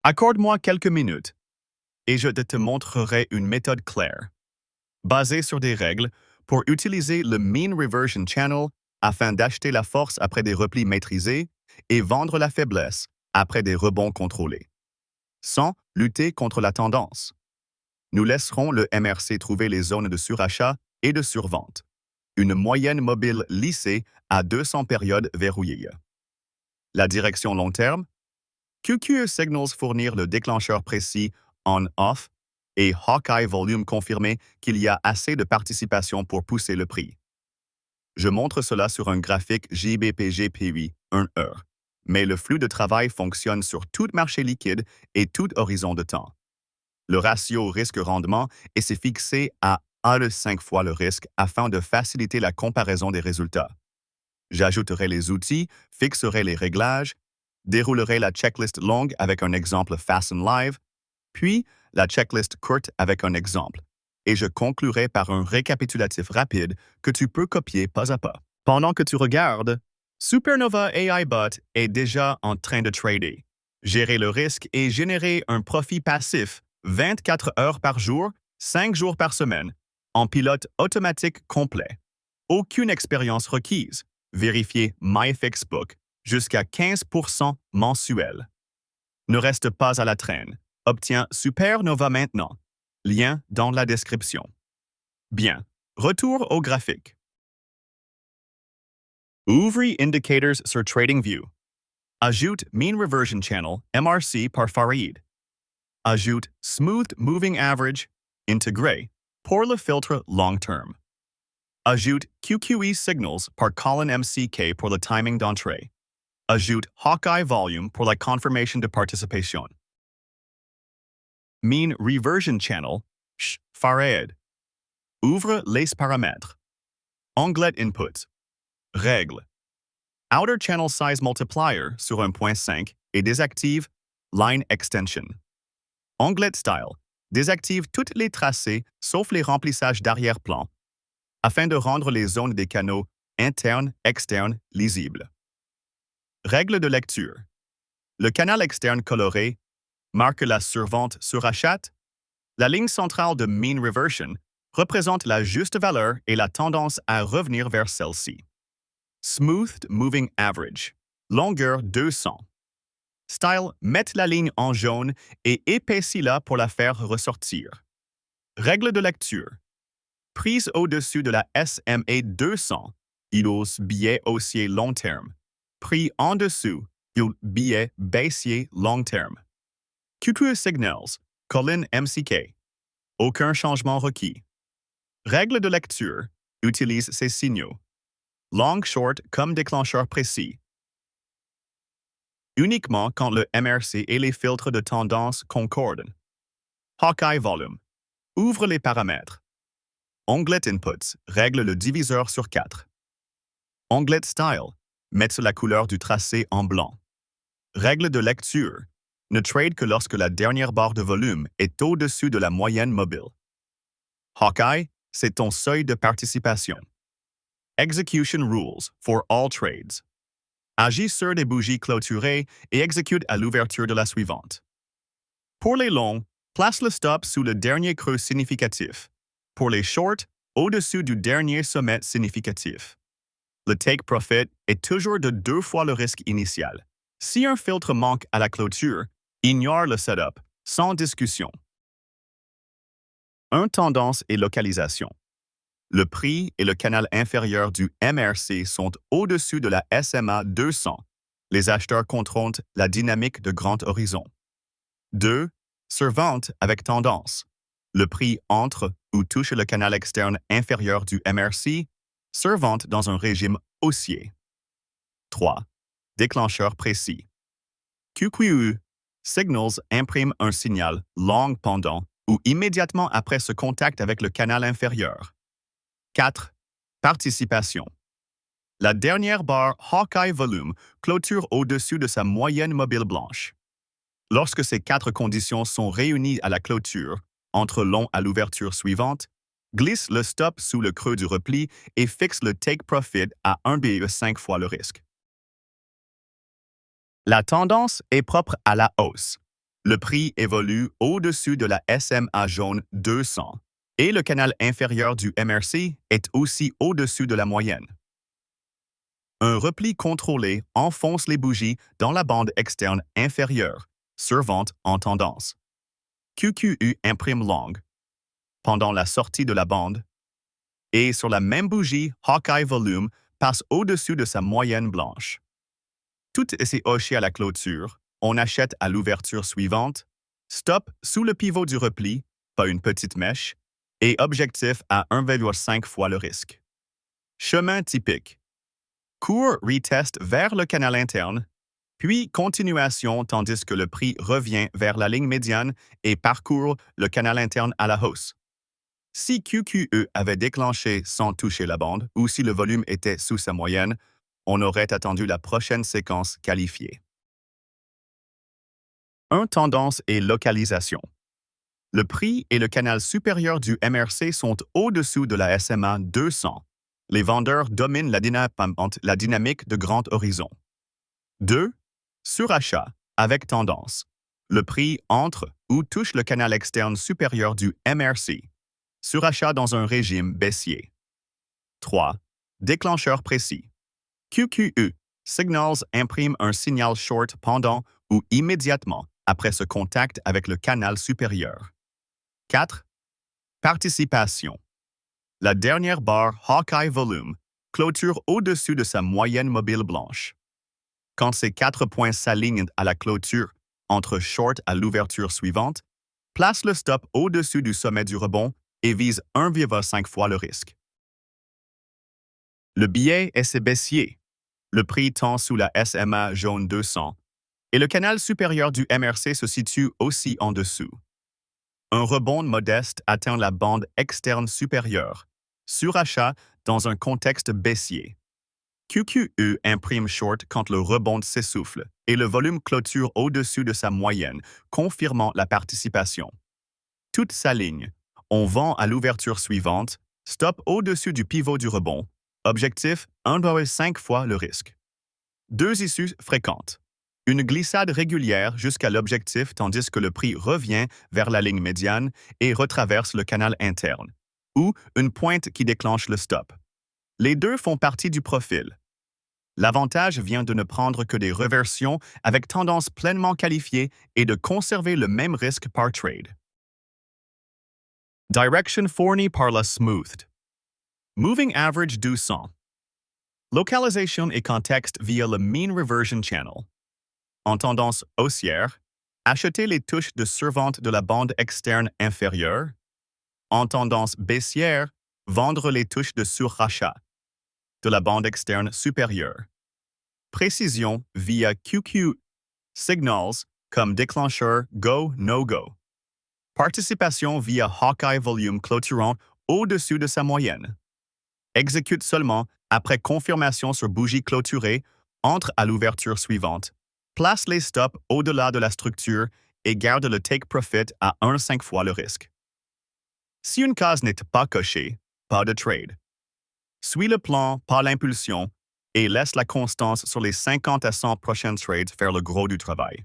Accorde-moi quelques minutes et je te montrerai une méthode claire, basée sur des règles, pour utiliser le Mean Reversion Channel afin d'acheter la force après des replis maîtrisés et vendre la faiblesse après des rebonds contrôlés, sans lutter contre la tendance. Nous laisserons le MRC trouver les zones de surachat et de survente, une moyenne mobile lissée à 200 périodes verrouillées. La direction long terme, QQE Signals fournir le déclencheur précis on-off et Hawkeye Volume confirmer qu'il y a assez de participation pour pousser le prix. Je montre cela sur un graphique JBPGPI 1 heure, mais le flux de travail fonctionne sur tout marché liquide et tout horizon de temps. Le ratio risque-rendement est fixé à 1,5 fois le risque afin de faciliter la comparaison des résultats. J'ajouterai les outils, fixerai les réglages, déroulerai la checklist longue avec un exemple Fast and Live, puis la checklist courte avec un exemple, et je conclurai par un récapitulatif rapide que tu peux copier pas à pas. Pendant que tu regardes, Supernova AI Bot est déjà en train de trader, gérer le risque et générer un profit passif 24 heures par jour, 5 jours par semaine, en pilote automatique complet. Aucune expérience requise. Vérifiez MyFixBook jusqu'à 15% mensuel. Ne reste pas à la traîne. Obtiens Supernova maintenant. Lien dans la description. Bien. Retour au graphique. Ouvre Indicators sur TradingView. Ajoute Mean Reversion Channel, MRC par Farid. Ajoute Smooth Moving Average, intégré, pour le filtre long terme. Ajoute QQE Signals par Colin MCK pour le timing d'entrée. Ajoute Hawkeye Volume pour la confirmation de participation. Mean Reversion Channel, Farid. Ouvre les paramètres. Onglet Input. Règles. Outer Channel Size Multiplier sur 1.5 et désactive Line Extension. Onglet Style. Désactive toutes les tracés sauf les remplissages d'arrière-plan afin de rendre les zones des canaux internes, externes lisibles. Règle de lecture. Le canal externe coloré marque la survente surachat. La ligne centrale de Mean Reversion représente la juste valeur et la tendance à revenir vers celle-ci. Smooth Moving Average. Longueur 200. Style, mette la ligne en jaune et épaissis-la pour la faire ressortir. Règle de lecture. Prise au-dessus de la SMA 200, ILOS billet haussier long terme. Pris en dessous, IL billet baissier long terme. QQE Signals, Colin MCK. Aucun changement requis. Règle de lecture. Utilise ces signaux. Long short comme déclencheur précis. Uniquement quand le MRC et les filtres de tendance concordent. Hawkeye Volume. Ouvre les paramètres. Onglet Inputs règle le diviseur sur 4. Onglet Style. Mette la couleur du tracé en blanc. Règle de lecture. Ne trade que lorsque la dernière barre de volume est au-dessus de la moyenne mobile. Hawkeye, c'est ton seuil de participation. Execution Rules for all trades. Agis sur des bougies clôturées et exécute à l'ouverture de la suivante. Pour les longs, place le stop sous le dernier creux significatif. Pour les shorts, au-dessus du dernier sommet significatif. Le take profit est toujours de 2 fois le risque initial. Si un filtre manque à la clôture, ignore le setup, sans discussion. 1. Tendance et localisation. Le prix et le canal inférieur du MRC sont au-dessus de la SMA 200. Les acheteurs contrôlent la dynamique de grand horizon. 2. Survente avec tendance. Le prix entre ou touche le canal externe inférieur du MRC, survente dans un régime haussier. 3. Déclencheur précis. QQE Signals imprime un signal long pendant ou immédiatement après ce contact avec le canal inférieur. 4. Participation. La dernière barre Hawkeye Volume clôture au-dessus de sa moyenne mobile blanche. Lorsque ces 4 conditions sont réunies à la clôture, entre long à l'ouverture suivante, glisse le stop sous le creux du repli et fixe le take profit à 1,5 fois le risque. La tendance est propre à la hausse. Le prix évolue au-dessus de la SMA jaune 200 et le canal inférieur du MRC est aussi au-dessus de la moyenne. Un repli contrôlé enfonce les bougies dans la bande externe inférieure, survente en tendance. QQU imprime long pendant la sortie de la bande et sur la même bougie, Hawkeye Volume passe au-dessus de sa moyenne blanche. Tout est hoché à la clôture, on achète à l'ouverture suivante, stop sous le pivot du repli, pas une petite mèche, et objectif à 1,5 fois le risque. Chemin typique. Cours retest vers le canal interne, puis continuation tandis que le prix revient vers la ligne médiane et parcourt le canal interne à la hausse. Si QQE avait déclenché sans toucher la bande ou si le volume était sous sa moyenne, on aurait attendu la prochaine séquence qualifiée. 1. Tendance et localisation. Le prix et le canal supérieur du MRC sont au-dessous de la SMA 200. Les vendeurs dominent la dynamique de grand horizon. 2. Surachat avec tendance. Le prix entre ou touche le canal externe supérieur du MRC. Surachat dans un régime baissier. 3. Déclencheur précis. QQE. Signals imprime un signal short pendant ou immédiatement après ce contact avec le canal supérieur. 4. Participation. La dernière barre Hawkeye Volume clôture au-dessus de sa moyenne mobile blanche. Quand ces 4 points s'alignent à la clôture entre short à l'ouverture suivante, place le stop au-dessus du sommet du rebond et vise 1,5 fois le risque. Le billet est baissier. Le prix tend sous la SMA jaune 200 et le canal supérieur du MRC se situe aussi en dessous. Un rebond modeste atteint la bande externe supérieure, surachat dans un contexte baissier. QQE imprime short quand le rebond s'essouffle et le volume clôture au-dessus de sa moyenne, confirmant la participation. Toute s'aligne. On vend à l'ouverture suivante, stop au-dessus du pivot du rebond, objectif 1,5 fois le risque. 2 issues fréquentes. Une glissade régulière jusqu'à l'objectif tandis que le prix revient vers la ligne médiane et retraverse le canal interne, ou une pointe qui déclenche le stop. Les deux font partie du profil. L'avantage vient de ne prendre que des reversions avec tendance pleinement qualifiée et de conserver le même risque par trade. Direction fournie par la smoothed. Moving average 200. Localisation et contexte via le mean reversion channel. En tendance haussière, acheter les touches de survente de la bande externe inférieure. En tendance baissière, vendre les touches de surrachat de la bande externe supérieure. Précision via QQ signals comme déclencheur go, no-go. Participation via Hawkeye Volume clôturant au-dessus de sa moyenne. Exécute seulement après confirmation sur bougie clôturée, entre à l'ouverture suivante. Place les stops au-delà de la structure et garde le take profit à 1,5 fois le risque. Si une case n'est pas cochée, pas de trade. Suis le plan, pas l'impulsion, et laisse la constance sur les 50 à 100 prochaines trades faire le gros du travail.